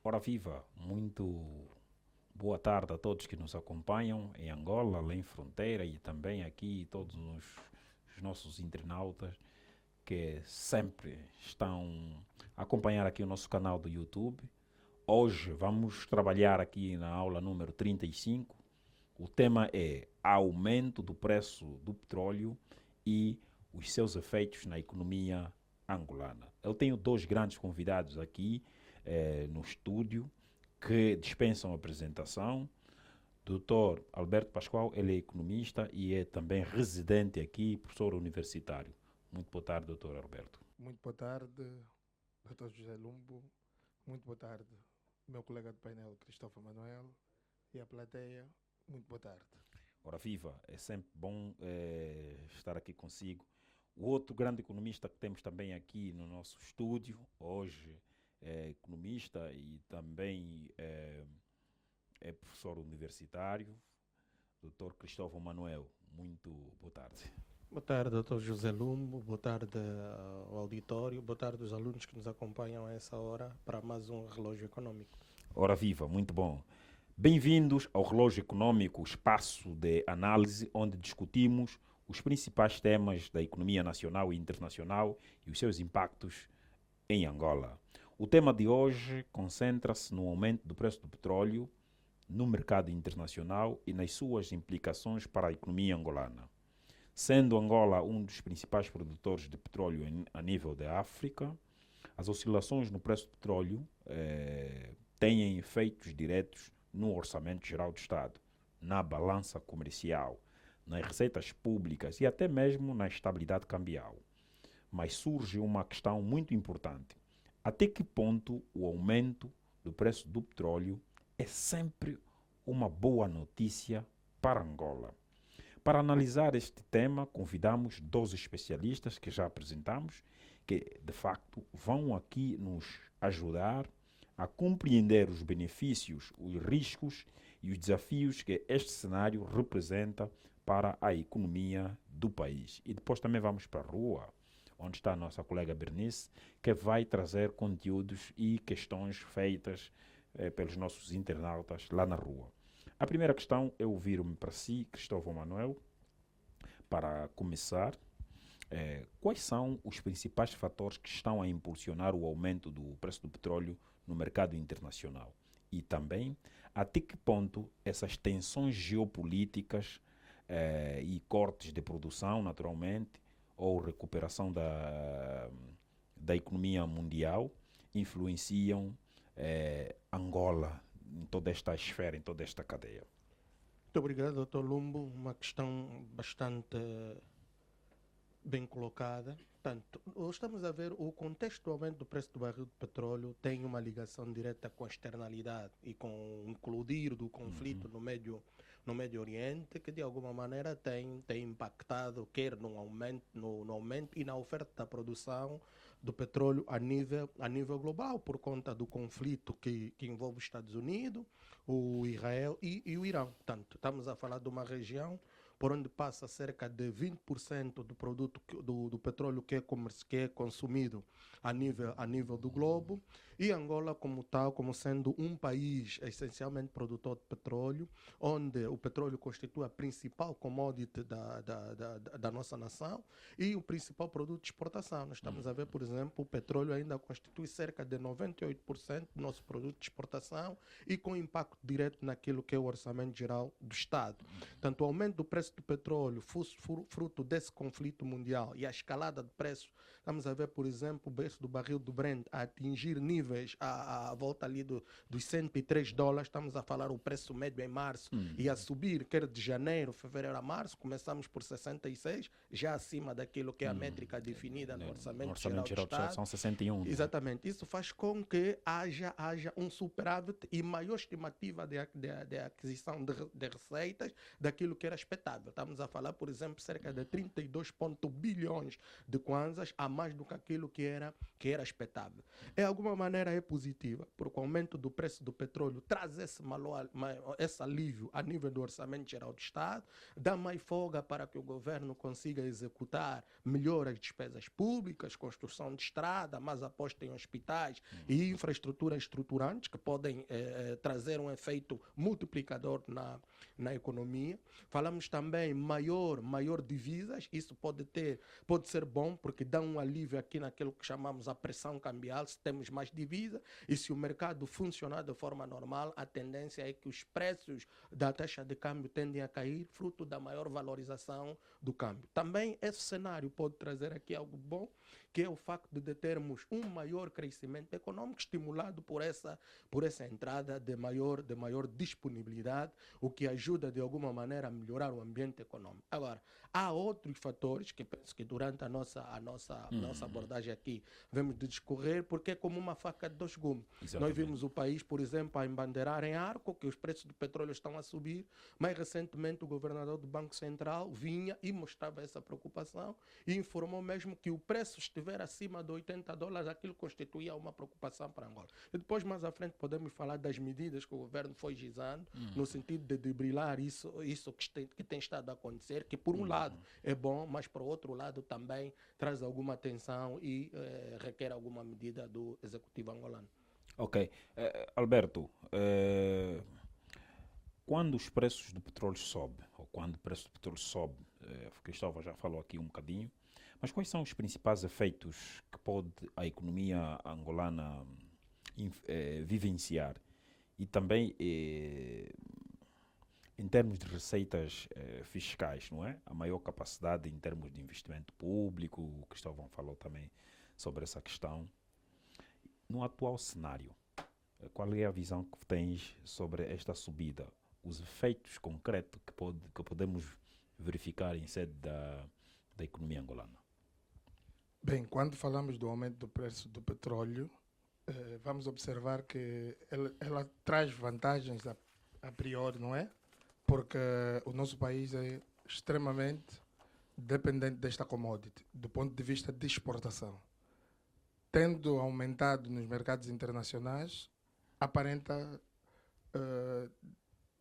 Ora viva, muito boa tarde a todos que nos acompanham em Angola, além fronteira e também aqui todos os nossos internautas que sempre estão a acompanhar aqui o nosso canal do YouTube. Hoje vamos trabalhar aqui na aula número 35. O tema é aumento do preço do petróleo e os seus efeitos na economia angolana. Eu tenho dois grandes convidados aqui no estúdio que dispensam apresentação. Dr. Alberto Pascoal, ele é economista e é também residente aqui, professor universitário. Muito boa tarde, Dr. Alberto. Muito boa tarde, Dr. José Lumbo. Muito boa tarde, meu colega de painel, Cristóvão Manuel. E a plateia, muito boa tarde. Ora viva, é sempre bom estar aqui consigo. O outro grande economista que temos também aqui no nosso estúdio, hoje é economista e também é professor universitário, Dr. Cristóvão Manuel. Muito boa tarde. Boa tarde, Dr. José Lumbo. Boa tarde ao auditório. Boa tarde aos alunos que nos acompanham a essa hora para mais um Relógio Econômico. Ora viva, muito bom. Bem-vindos ao Relógio Econômico, espaço de análise onde discutimos os principais temas da economia nacional e internacional e os seus impactos em Angola. O tema de hoje concentra-se no aumento do preço do petróleo no mercado internacional e nas suas implicações para a economia angolana. Sendo Angola um dos principais produtores de petróleo a nível da África, as oscilações no preço do petróleo têm efeitos diretos no Orçamento Geral do Estado, na balança comercial, nas receitas públicas e até mesmo na estabilidade cambial. Mas surge uma questão muito importante. Até que ponto o aumento do preço do petróleo é sempre uma boa notícia para Angola? Para analisar este tema, convidamos dois especialistas que já apresentamos, que de facto vão aqui nos ajudar a compreender os benefícios, os riscos e os desafios que este cenário representa para a economia do país. E depois também vamos para a rua, onde está a nossa colega Bernice, que vai trazer conteúdos e questões feitas pelos nossos internautas lá na rua. A primeira questão é ouvir-me para si, Cristóvão Manuel, para começar. Quais são os principais fatores que estão a impulsionar o aumento do preço do petróleo no mercado internacional? E também, até que ponto essas tensões geopolíticas e cortes de produção, naturalmente, ou recuperação da economia mundial influenciam Angola em toda esta esfera, em toda esta cadeia? Muito obrigado, Dr. Lumbo. Uma questão bastante bem colocada. Portanto, estamos a ver o contexto do aumento do preço do barril de petróleo tem uma ligação direta com a externalidade e com o incluir do conflito no Médio Oriente, que de alguma maneira tem impactado, quer no aumento e na oferta da produção do petróleo a nível global, por conta do conflito que envolve os Estados Unidos, o Israel e o Irão. Portanto, estamos a falar de uma região por onde passa cerca de 20% do produto do petróleo que é consumido a nível do globo, e Angola como tal, como sendo um país essencialmente produtor de petróleo, onde o petróleo constitui a principal commodity da nossa nação e o principal produto de exportação. Nós estamos a ver, por exemplo, o petróleo ainda constitui cerca de 98% do nosso produto de exportação e com impacto direto naquilo que é o orçamento geral do Estado. Tanto o aumento do preço do petróleo, fruto desse conflito mundial e a escalada de preços, estamos a ver, por exemplo, o preço do barril do Brent a atingir níveis à volta ali dos $103, estamos a falar o preço médio em março, e a subir, quer de janeiro, fevereiro a março, começamos por 66, já acima daquilo que é a métrica definida no Orçamento Geral do Estado. São 61. Exatamente. Isso faz com que haja um superávit e maior estimativa de aquisição de receitas daquilo que era expectável. expectável. Estamos a falar, por exemplo, cerca de 32 bilhões de kwanzas, a mais do que aquilo que era expectável. De alguma maneira é positiva, porque o aumento do preço do petróleo traz esse alívio a nível do Orçamento Geral do Estado, dá mais folga para que o governo consiga executar melhor as despesas públicas, construção de estrada, mais aposta em hospitais e infraestruturas estruturantes que podem trazer um efeito multiplicador na economia. Falamos também maior divisas, isso pode ser bom, porque dá um alívio aqui naquilo que chamamos a pressão cambial, se temos mais divisa, e se o mercado funcionar de forma normal, a tendência é que os preços da taxa de câmbio tendem a cair, fruto da maior valorização do câmbio. Também esse cenário pode trazer aqui algo bom, que é o facto de termos um maior crescimento econômico estimulado por essa entrada de maior disponibilidade, o que ajuda de alguma maneira a melhorar o ambiente econômico. Agora, há outros fatores que penso que durante a nossa abordagem aqui vamos discorrer, porque é como uma faca de dois gumes. Nós vimos o país, por exemplo, a embandeirar em arco que os preços do petróleo estão a subir. Mais recentemente, o governador do Banco Central vinha e mostrava essa preocupação e informou mesmo que o preço estiver acima de $80, aquilo constituía uma preocupação para Angola. E depois, mais à frente, podemos falar das medidas que o governo foi gizando, no sentido de dribilar isso que tem estado a acontecer, que por um lado é bom, mas por outro lado também traz alguma tensão e requer alguma medida do executivo angolano. Ok. Alberto, quando os preços do petróleo sobem, ou quando o preço do petróleo sobe, o Cristóvão já falou aqui um bocadinho, mas quais são os principais efeitos que pode a economia angolana vivenciar? E também em termos de receitas fiscais, não é? A maior capacidade em termos de investimento público, o Cristóvão falou também sobre essa questão. No atual cenário, qual é a visão que tens sobre esta subida? Os efeitos concretos que podemos verificar em sede da economia angolana? Bem, quando falamos do aumento do preço do petróleo, vamos observar que ela traz vantagens a priori, não é? Porque o nosso país é extremamente dependente desta commodity, do ponto de vista de exportação. Tendo aumentado nos mercados internacionais, aparenta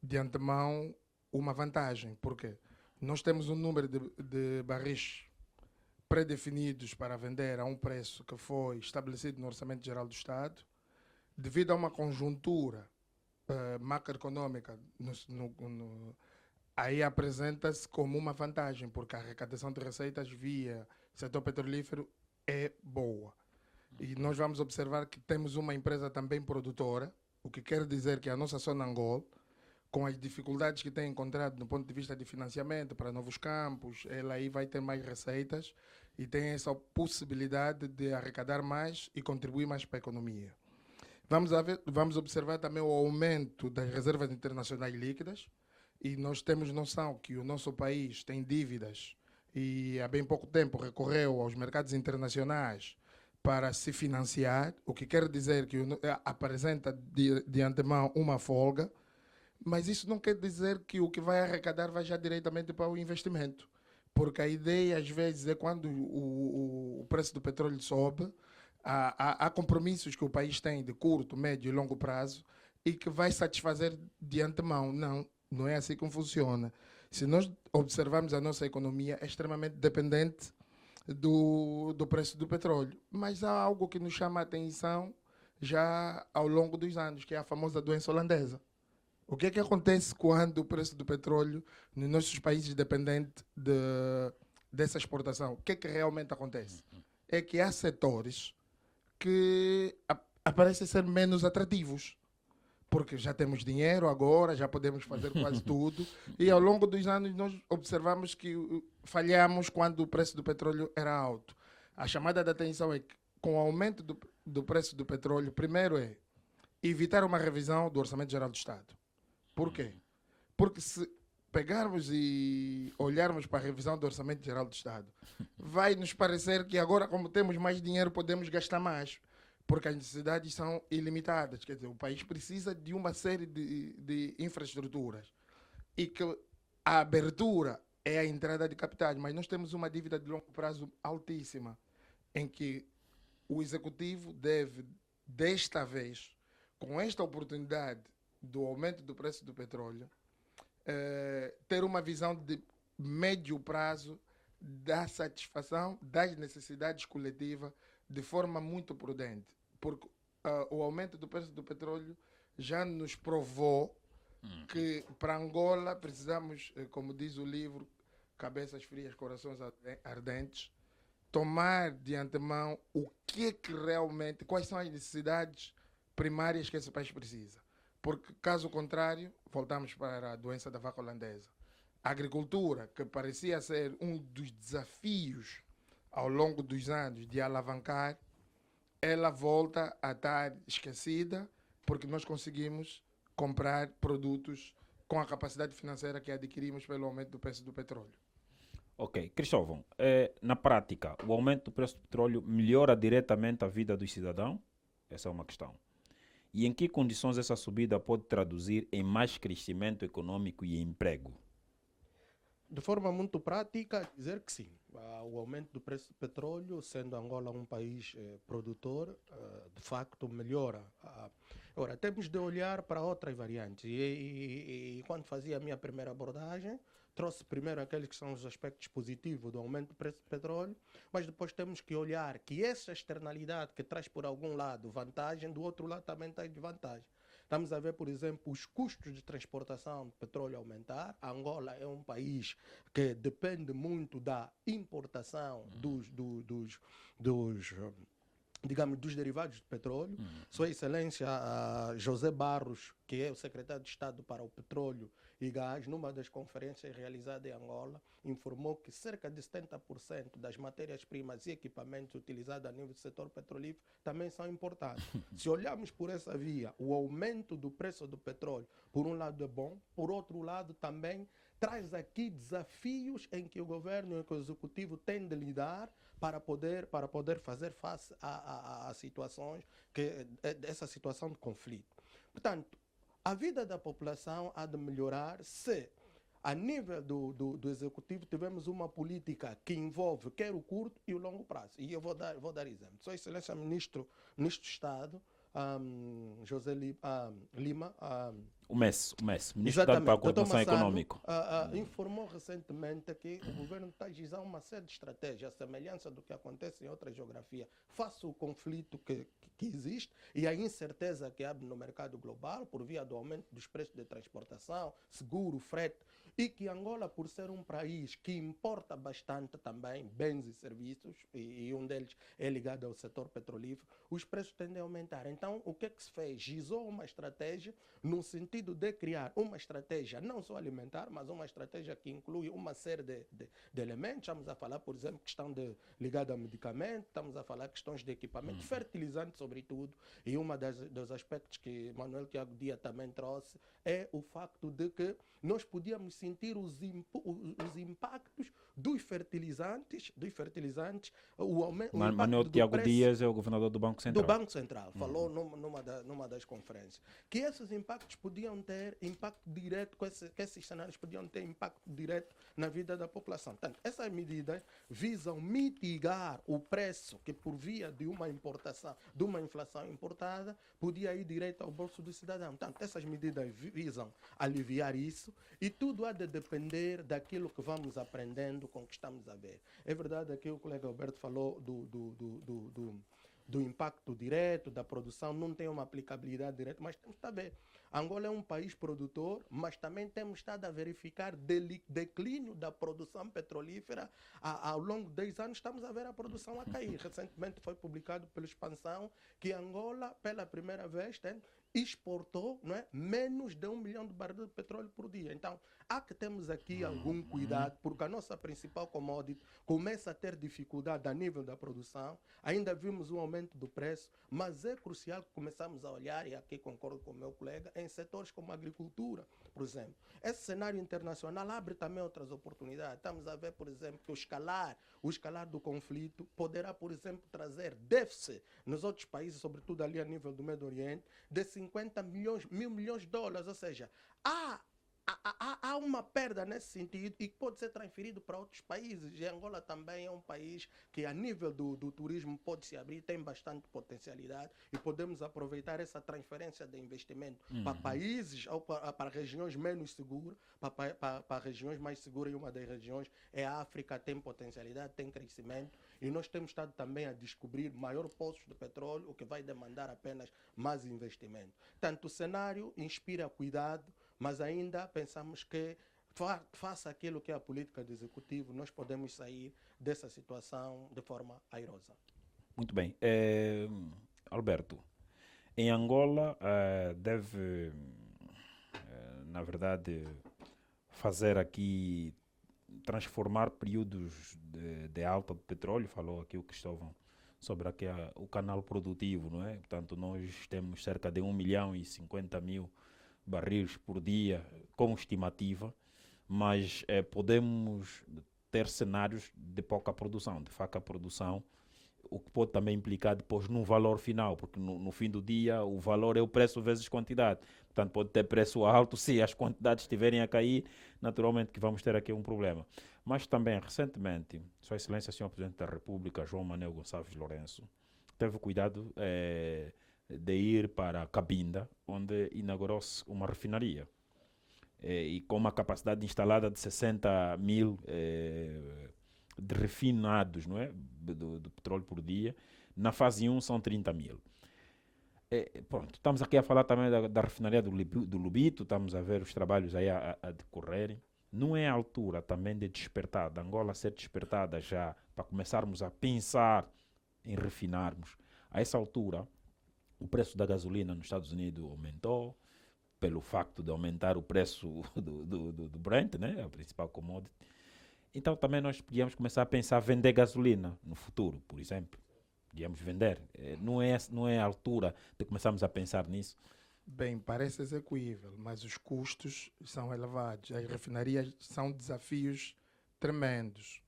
de antemão uma vantagem. Por quê? Nós temos um número de barris pré-definidos para vender a um preço que foi estabelecido no Orçamento Geral do Estado, devido a uma conjuntura macroeconômica, aí apresenta-se como uma vantagem, porque a arrecadação de receitas via setor petrolífero é boa. E nós vamos observar que temos uma empresa também produtora, o que quer dizer que a nossa zona Angola, com as dificuldades que tem encontrado no ponto de vista de financiamento para novos campos, ela aí vai ter mais receitas e tem essa possibilidade de arrecadar mais e contribuir mais para a economia. Vamos observar também o aumento das reservas internacionais líquidas, e nós temos noção que o nosso país tem dívidas e há bem pouco tempo recorreu aos mercados internacionais para se financiar, o que quer dizer que apresenta de antemão uma folga, mas isso não quer dizer que o que vai arrecadar vai já diretamente para o investimento, porque a ideia às vezes é quando o preço do petróleo sobe, há compromissos que o país tem de curto, médio e longo prazo e que vai satisfazer de antemão. Não é assim que funciona. Se nós observarmos a nossa economia, é extremamente dependente do preço do petróleo. Mas há algo que nos chama a atenção já ao longo dos anos, que é a famosa doença holandesa. O que é que acontece quando o preço do petróleo nos nossos países dependente dessa exportação? O que é que realmente acontece? É que há setores que aparecem ser menos atrativos, porque já temos dinheiro agora, já podemos fazer quase tudo, e ao longo dos anos nós observamos que falhamos quando o preço do petróleo era alto. A chamada de atenção é que, com o aumento do preço do petróleo, primeiro é evitar uma revisão do Orçamento Geral do Estado. Por quê? Porque se pegarmos e olharmos para a revisão do Orçamento Geral do Estado, vai nos parecer que agora, como temos mais dinheiro, podemos gastar mais, porque as necessidades são ilimitadas. Quer dizer, o país precisa de uma série de infraestruturas e que a abertura é a entrada de capitais, mas nós temos uma dívida de longo prazo altíssima, em que o executivo deve, desta vez, com esta oportunidade do aumento do preço do petróleo, ter uma visão de médio prazo da satisfação das necessidades coletivas de forma muito prudente, porque o aumento do preço do petróleo já nos provou que para Angola precisamos, como diz o livro, cabeças frias, corações ardentes, tomar de antemão o que é que realmente, quais são as necessidades primárias que esse país precisa. Porque, caso contrário, voltamos para a doença da vaca holandesa. A agricultura, que parecia ser um dos desafios ao longo dos anos de alavancar, ela volta a estar esquecida porque nós conseguimos comprar produtos com a capacidade financeira que adquirimos pelo aumento do preço do petróleo. Ok, Cristóvão, na prática, o aumento do preço do petróleo melhora diretamente a vida dos cidadãos? Essa é uma questão. E em que condições essa subida pode traduzir em mais crescimento econômico e emprego? De forma muito prática, dizer que sim. O aumento do preço do petróleo, sendo Angola um país produtor, de facto melhora. Agora, temos de olhar para outras variantes. E quando fazia a minha primeira abordagem, trouxe primeiro aqueles que são os aspectos positivos do aumento do preço do petróleo, mas depois temos que olhar que essa externalidade que traz por algum lado vantagem, do outro lado também tem desvantagem. Estamos a ver, por exemplo, os custos de transportação de petróleo aumentar. A Angola é um país que depende muito da importação digamos, dos derivados de petróleo. Sua Excelência José Barros, que é o secretário de Estado para o Petróleo e Gás, numa das conferências realizadas em Angola, informou que cerca de 70% das matérias-primas e equipamentos utilizados a nível do setor petrolífero também são importados. Se olharmos por essa via, o aumento do preço do petróleo, por um lado é bom, por outro lado também traz aqui desafios em que o governo e o executivo têm de lidar para poder fazer face a situações, essa situação de conflito. Portanto, a vida da população há de melhorar se, a nível do executivo, tivermos uma política que envolve quer o curto e o longo prazo. E eu vou dar exemplo. Sua Excelência Ministro do Estado, José Lima, O MES, Ministro do Estado para a Coordenação Econômica. Informou recentemente que o governo está a agizar uma série de estratégias, a semelhança do que acontece em outra geografia, face ao conflito que existe e a incerteza que abre no mercado global por via do aumento dos preços de transportação, seguro, frete, e que Angola, por ser um país que importa bastante também bens e serviços, e um deles é ligado ao setor petrolífero, os preços tendem a aumentar. Então, o que é que se fez? Gizou uma estratégia no sentido de criar uma estratégia não só alimentar, mas uma estratégia que inclui uma série de elementos. Estamos a falar, por exemplo, questão ligada a medicamentos, estamos a falar questões de equipamento, fertilizantes sobretudo, e um dos aspectos que Manuel Tiago Dia também trouxe é o facto de que nós podíamos sentir os impactos dos fertilizantes, o aumento. Manuel Tiago Dias é o governador do Banco Central. Do Banco Central, falou numa das conferências, que esses impactos podiam ter impacto direto, que esses cenários podiam ter impacto direto na vida da população. Portanto, essas medidas visam mitigar o preço que, por via de uma importação, de uma inflação importada, podia ir direto ao bolso do cidadão. Portanto, essas medidas visam aliviar isso e tudo há de depender daquilo que vamos aprendendo com o que estamos a ver. É verdade que o colega Alberto falou do impacto direto da produção, não tem uma aplicabilidade direta, mas temos que ver. Angola é um país produtor, mas também temos estado a verificar declínio da produção petrolífera. Ao longo de 10 anos estamos a ver a produção a cair. Recentemente foi publicado pela Expansão que Angola, pela primeira vez, exportou, não é, menos de 1 milhão de barris de petróleo por dia. Então, há que termos aqui algum cuidado, porque a nossa principal commodity começa a ter dificuldade a nível da produção. Ainda vimos um aumento do preço, mas é crucial que começamos a olhar, e aqui concordo com o meu colega, em setores como a agricultura, por exemplo. Esse cenário internacional abre também outras oportunidades. Estamos a ver, por exemplo, que o escalar do conflito poderá, por exemplo, trazer déficit nos outros países, sobretudo ali a nível do Médio Oriente, de 50 mil milhões de dólares. Ou seja, há há uma perda nesse sentido e pode ser transferido para outros países. E Angola também é um país que, a nível do turismo, pode se abrir, tem bastante potencialidade e podemos aproveitar essa transferência de investimento para países ou para regiões menos seguras, para regiões mais seguras. E uma das regiões é a África, tem potencialidade, tem crescimento e nós temos estado também a descobrir maior poços de petróleo, o que vai demandar apenas mais investimento. Tanto o cenário inspira cuidado, mas ainda pensamos que, faça aquilo que é a política do executivo, nós podemos sair dessa situação de forma airosa. Muito bem. Alberto, em Angola deve, na verdade, fazer aqui, transformar períodos de alta de petróleo, falou aqui o Cristóvão, sobre aqui o canal produtivo, não é? Portanto, nós temos cerca de 1.050.000 barris por dia com estimativa, mas podemos ter cenários de pouca produção, de fraca produção, o que pode também implicar depois no valor final, porque no fim do dia o valor é o preço vezes quantidade. Portanto, pode ter preço alto, se as quantidades estiverem a cair, naturalmente que vamos ter aqui um problema. Mas também, recentemente, Sua Excelência, Sr. Presidente da República, João Manuel Gonçalves Lourenço, teve cuidado de ir para Cabinda, onde inaugurou-se uma refinaria. E com uma capacidade instalada de 60.000 de refinados, não é? do petróleo por dia. Na fase 1 são 30.000. Pronto, estamos aqui a falar também da refinaria do Lubito, estamos a ver os trabalhos aí a decorrerem. Não é a altura também de despertar, da Angola ser despertada já, para começarmos a pensar em refinarmos. A essa altura, o preço da gasolina nos Estados Unidos aumentou, pelo facto de aumentar o preço do Brent, né? A principal commodity. Então também nós podíamos começar a pensar em vender gasolina no futuro, por exemplo. Podíamos vender. Não é a altura de começarmos a pensar nisso. Bem, parece execuível, mas os custos são elevados. As refinarias são desafios tremendos.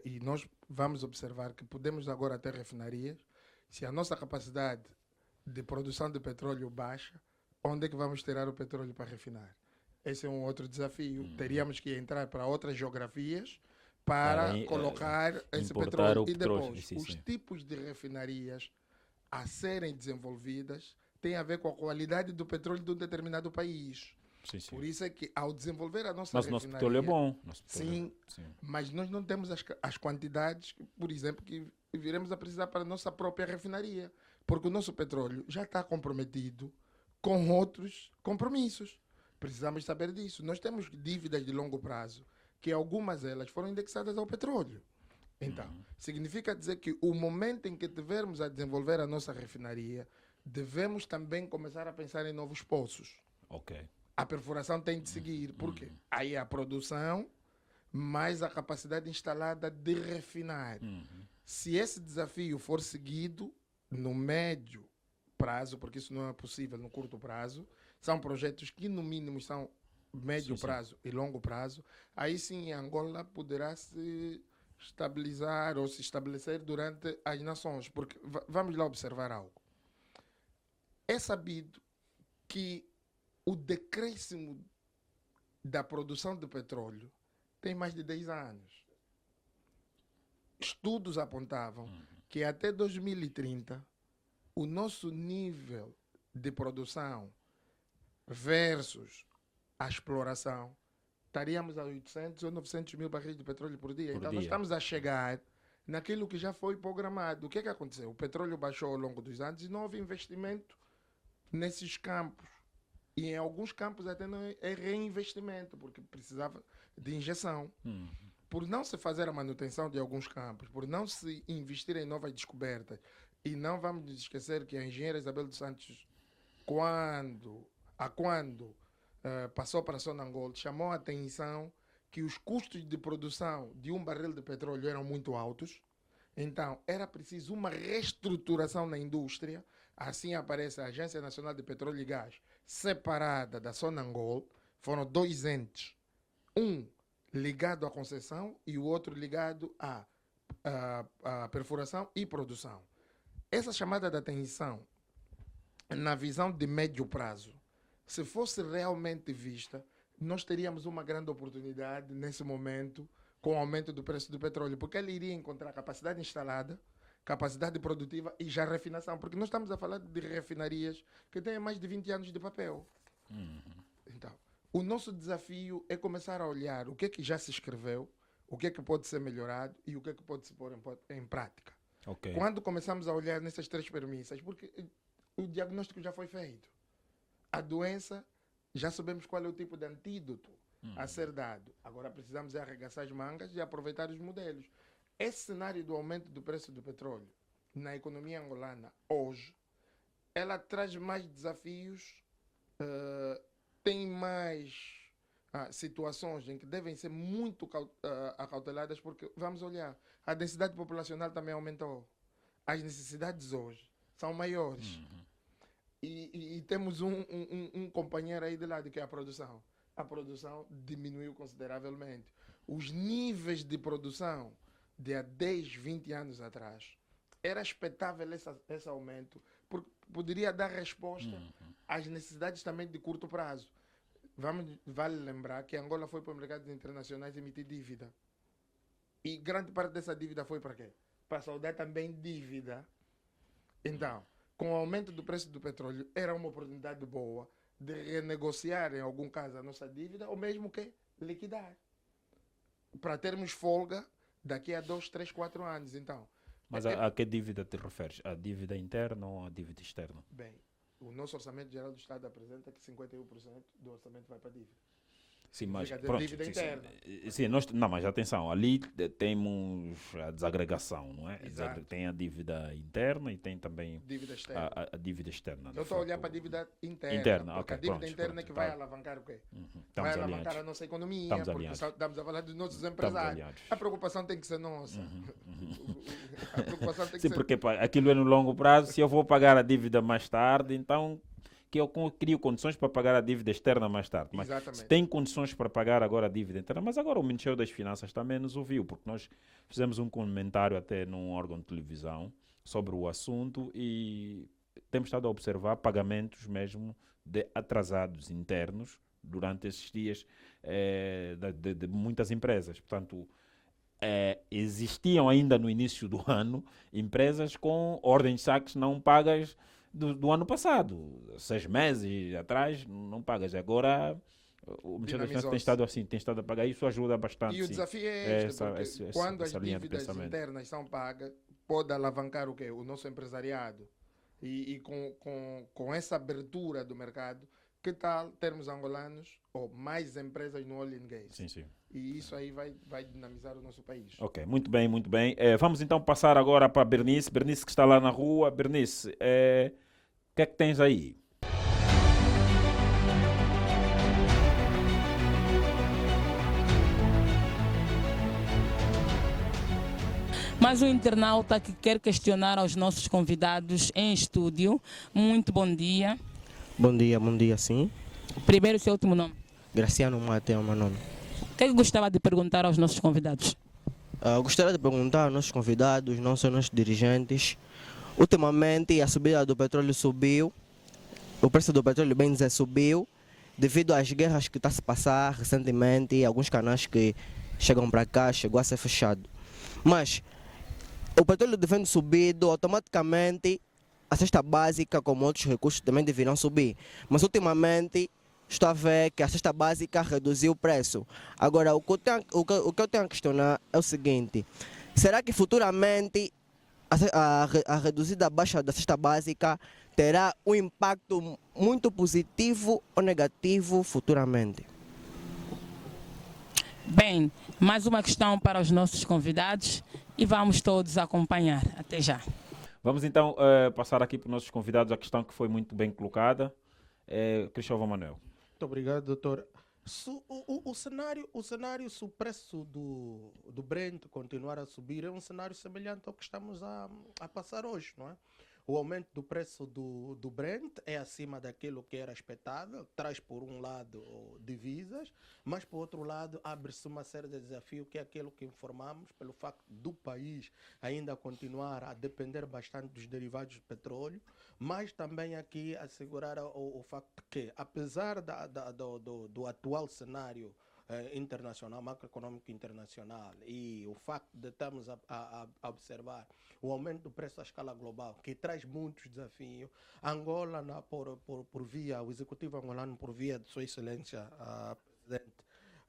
E nós vamos observar que podemos agora ter refinarias. Se a nossa capacidade de produção de petróleo baixa, onde é que vamos tirar o petróleo para refinar? Esse é um outro desafio. Teríamos que entrar para outras geografias para colocar esse petróleo. E depois, os tipos de refinarias a serem desenvolvidas têm a ver com a qualidade do petróleo de um determinado país. Sim, sim. Por isso é que, ao desenvolver a nossa mas refinaria... Mas o nosso petróleo é bom. Sim, mas nós não temos as quantidades, por exemplo, que viremos a precisar para a nossa própria refinaria. Porque o nosso petróleo já está comprometido com outros compromissos. Precisamos saber disso. Nós temos dívidas de longo prazo, que algumas delas foram indexadas ao petróleo. Então, significa dizer que o momento em que tivermos a desenvolver a nossa refinaria, devemos também começar a pensar em novos poços. Ok. A perfuração tem de seguir. Por quê? Aí a produção, mais a capacidade instalada de refinar. Se esse desafio for seguido no médio prazo, porque isso não é possível no curto prazo, são projetos que no mínimo são médio prazo e longo prazo, aí sim Angola poderá se estabilizar ou se estabelecer durante as nações. Porque vamos lá observar algo. É sabido que o decréscimo da produção de petróleo tem mais de 10 anos. Estudos apontavam que até 2030 o nosso nível de produção versus a exploração estaríamos a 800 ou 900 mil barris de petróleo por dia. Então nós estamos a chegar naquilo que já foi programado. O que é que aconteceu? O petróleo baixou ao longo dos anos e não houve investimento nesses campos. E em alguns campos até não é reinvestimento, porque precisava de injeção. Por não se fazer a manutenção de alguns campos, por não se investir em novas descobertas, e não vamos esquecer que a engenheira Isabel dos Santos, quando passou para a Sonangol, chamou a atenção que os custos de produção de um barril de petróleo eram muito altos. Então, era preciso uma reestruturação na indústria. Assim aparece a Agência Nacional de Petróleo e Gás, separada da Sonangol. Foram dois entes, um ligado à concessão e o outro ligado à perfuração e produção. Essa chamada de atenção, na visão de médio prazo, se fosse realmente vista, nós teríamos uma grande oportunidade nesse momento com o aumento do preço do petróleo, porque ele iria encontrar capacidade instalada, capacidade produtiva e já refinação, porque nós estamos a falar de refinarias que têm mais de 20 anos de papel. Então, o nosso desafio é começar a olhar o que é que já se escreveu, o que é que pode ser melhorado e o que é que pode se pôr em prática. Ok. Quando começamos a olhar nessas três premissas, porque o diagnóstico já foi feito, a doença, já sabemos qual é o tipo de antídoto a ser dado. Agora precisamos arregaçar as mangas e aproveitar os modelos. Esse cenário do aumento do preço do petróleo na economia angolana hoje, ela traz mais desafios, tem mais situações em que devem ser muito acauteladas, porque vamos olhar, a densidade populacional também aumentou. As necessidades hoje são maiores. E temos um companheiro aí de lado, que é a produção. A produção diminuiu consideravelmente. Os níveis de produção de há 10, 20 anos atrás, era expectável esse aumento, porque poderia dar resposta às necessidades também de curto prazo. Vale lembrar que Angola foi para os mercados internacionais emitir dívida. E grande parte dessa dívida foi para quê? Para saldar também dívida. Então, com o aumento do preço do petróleo, era uma oportunidade boa de renegociar, em algum caso, a nossa dívida, ou mesmo que liquidar. Para termos folga daqui a 2, 3, 4 anos. Então, Mas a que dívida te referes? A dívida interna ou a dívida externa? bem, o nosso Orçamento Geral do Estado apresenta que 51% do orçamento vai para a dívida. Sim, mas Fica de pronto, dívida interna. sim, não, mas atenção, ali temos a desagregação, não é? Exato. Tem a dívida interna e tem também Dívida externa. a dívida externa. Eu estou a olhar para a dívida interna. Interna, porque ok, a dívida pronto, interna é que vai tá. alavancar o quê? Estamos Vai alavancar alinhados. a nossa economia, Estamos porque alinhados. estamos a falar dos nossos Estamos empresários. alinhados. A preocupação tem que ser nossa. A preocupação tem que Sim, ser... porque aquilo é no longo prazo. Se eu vou pagar a dívida mais tarde, então que eu crio condições para pagar a dívida externa mais tarde. Mas Exatamente. se tem condições para pagar agora a dívida interna, mas agora o Ministério das Finanças também nos ouviu, porque nós fizemos um comentário até num órgão de televisão sobre o assunto e temos estado a observar pagamentos mesmo de atrasados internos durante esses dias de muitas empresas. Portanto, existiam ainda no início do ano empresas com ordens de saques não pagas do ano passado, 6 meses atrás, não pagas. Agora o Ministério das Finanças tem estado a pagar, isso ajuda bastante. E o desafio é este, porque quando as linha de dívidas pensamento internas são pagas, pode alavancar o quê? O nosso empresariado. E com essa abertura do mercado, que tal termos angolanos ou mais empresas no oil and gas? Sim, sim. E isso aí vai dinamizar o nosso país. Ok, muito bem, muito bem. Vamos então passar agora para a Bernice. Bernice que está lá na rua. Bernice, o que é que tens aí? Mais um internauta que quer questionar aos nossos convidados em estúdio. Muito bom dia. Bom dia, sim. Primeiro, seu último nome. Graciano Mate é o meu nome. O que gostava de perguntar aos nossos convidados? Gostaria de perguntar aos nossos convidados, não só aos nossos dirigentes. Ultimamente a subida do petróleo subiu, o preço do petróleo, bem dizer, subiu, devido às guerras que está a se passar recentemente e alguns canais que chegam para cá, chegou a ser fechado. Mas o petróleo devendo subido, automaticamente a cesta básica, como outros recursos, também deverão subir. Mas ultimamente estou a ver que a cesta básica reduziu o preço. Agora, o que eu tenho a questionar é o seguinte: será que futuramente a reduzida baixa da cesta básica terá um impacto muito positivo ou negativo futuramente? Bem, mais uma questão para os nossos convidados e vamos todos acompanhar. Até já. Vamos então passar aqui para os nossos convidados a questão que foi muito bem colocada. Cristóvão Manuel. Muito obrigado, doutor. O cenário, se o preço do Brent continuar a subir, é um cenário semelhante ao que estamos a passar hoje, não é? O aumento do preço do Brent é acima daquilo que era expectável, traz por um lado divisas, mas por outro lado abre-se uma série de desafios, que é aquilo que informamos, pelo facto do país ainda continuar a depender bastante dos derivados de petróleo, mas também aqui assegurar o facto que, apesar do atual cenário internacional, macroeconômico internacional, e o facto de estamos a observar o aumento do preço à escala global, que traz muitos desafios, Angola, por via, o executivo angolano, por via de Sua Excelência, Presidente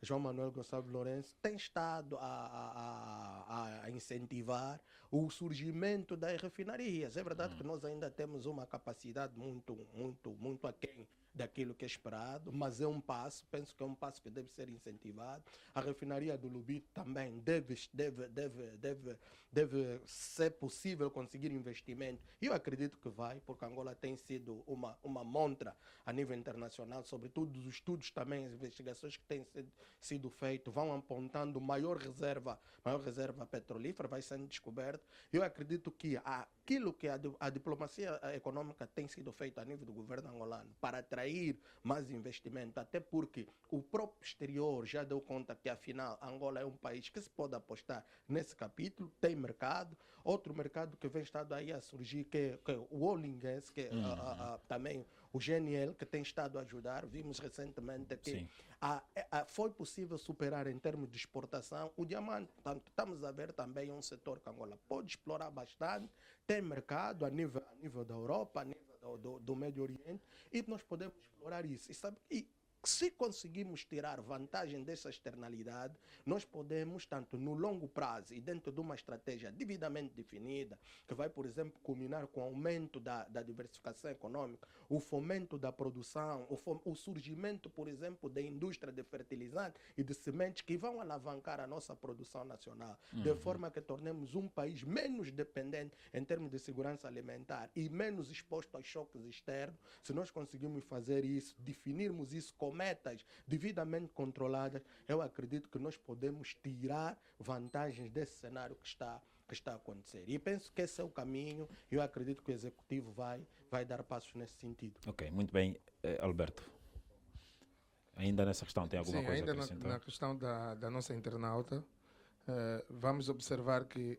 João Manuel Gonçalves Lourenço, tem estado a incentivar o surgimento das refinarias. É verdade que nós ainda temos uma capacidade muito aquém daquilo que é esperado, mas é um passo, penso que é um passo que deve ser incentivado. A refinaria do Lubito também deve ser possível conseguir investimento. E eu acredito que vai, porque Angola tem sido uma montra a nível internacional, sobretudo os estudos também, as investigações que têm sido feitas, vão apontando maior reserva petrolífera, vai sendo descoberto. Eu acredito que aquilo que a diplomacia econômica tem sido feita a nível do governo angolano para atrair mais investimento, até porque o próprio exterior já deu conta que, afinal, Angola é um país que se pode apostar nesse capítulo, tem mercado. Outro mercado que vem estado aí a surgir, que é o oil and gas, que também o GNL, que tem estado a ajudar. Vimos recentemente que foi possível superar em termos de exportação o diamante. Portanto, estamos a ver também um setor que Angola pode explorar bastante, tem mercado a nível da Europa, a nível do Médio Oriente, e nós podemos explorar isso. E se conseguimos tirar vantagem dessa externalidade, nós podemos, tanto no longo prazo e dentro de uma estratégia devidamente definida, que vai, por exemplo, culminar com o aumento da diversificação econômica, o fomento da produção, o surgimento, por exemplo, da indústria de fertilizantes e de sementes, que vão alavancar a nossa produção nacional, de forma que tornemos um país menos dependente em termos de segurança alimentar e menos exposto aos choques externos. Se nós conseguirmos fazer isso, definirmos isso com metas devidamente controladas, eu acredito que nós podemos tirar vantagens desse cenário que está a acontecer. E penso que esse é o caminho, e eu acredito que o Executivo vai dar passos nesse sentido. Ok, muito bem. Alberto, ainda nessa questão tem alguma coisa a acrescentar? Ainda na questão da nossa internauta, vamos observar que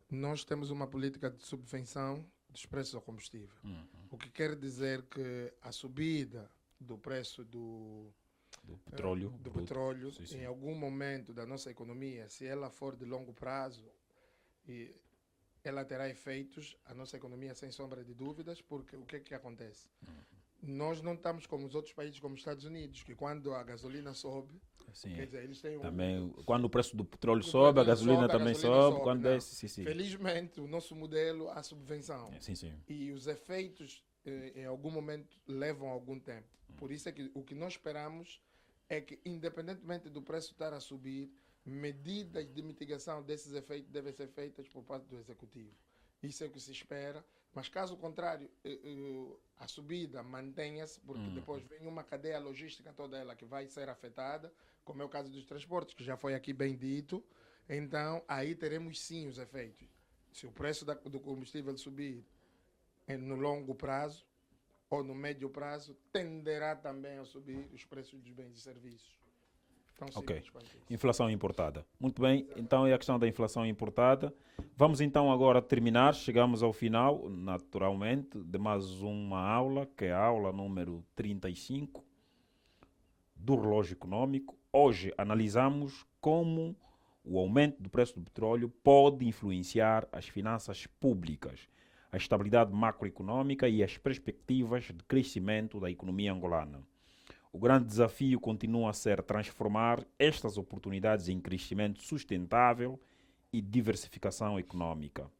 nós temos uma política de subvenção dos preços ao combustível. O que quer dizer que a subida do preço do petróleo, sim. em algum momento da nossa economia, se ela for de longo prazo, ela terá efeitos à nossa economia, sem sombra de dúvidas, porque o que é que acontece? Nós não estamos como os outros países, como os Estados Unidos, que quando a gasolina sobe, quer dizer, eles têm também, quando o preço do petróleo sobe, a gasolina também sobe. Quando Felizmente, o nosso modelo, a subvenção. E os efeitos, em algum momento, levam algum tempo. Por isso é que o que nós esperamos é que, independentemente do preço estar a subir, medidas de mitigação desses efeitos devem ser feitas por parte do Executivo. Isso é o que se espera, mas caso contrário, a subida mantenha-se, porque depois vem uma cadeia logística toda ela que vai ser afetada, como é o caso dos transportes, que já foi aqui bem dito. Então, aí teremos sim os efeitos. Se o preço do combustível subir no longo prazo ou no médio prazo, tenderá também a subir os preços dos bens e serviços. Ok. Inflação importada. Muito bem, então é a questão da inflação importada. Vamos então agora terminar. Chegamos ao final, naturalmente, de mais uma aula, que é a aula número 35 do relógio econômico. Hoje analisamos como o aumento do preço do petróleo pode influenciar as finanças públicas, a estabilidade macroeconômica e as perspectivas de crescimento da economia angolana. O grande desafio continua a ser transformar estas oportunidades em crescimento sustentável e diversificação econômica.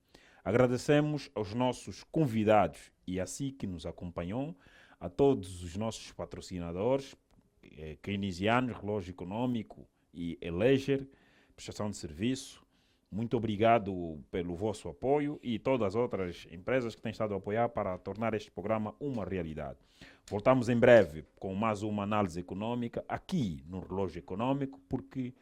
Agradecemos aos nossos convidados e assim que nos acompanhou, a todos os nossos patrocinadores, keynesianos, relógio econômico e Eleger, prestação de serviço. Muito obrigado pelo vosso apoio e todas as outras empresas que têm estado a apoiar para tornar este programa uma realidade. Voltamos em breve com mais uma análise econômica aqui no Relógio Econômico, porque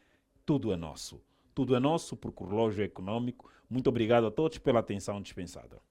tudo é nosso. Tudo é nosso porque o Relógio é econômico. Muito obrigado a todos pela atenção dispensada.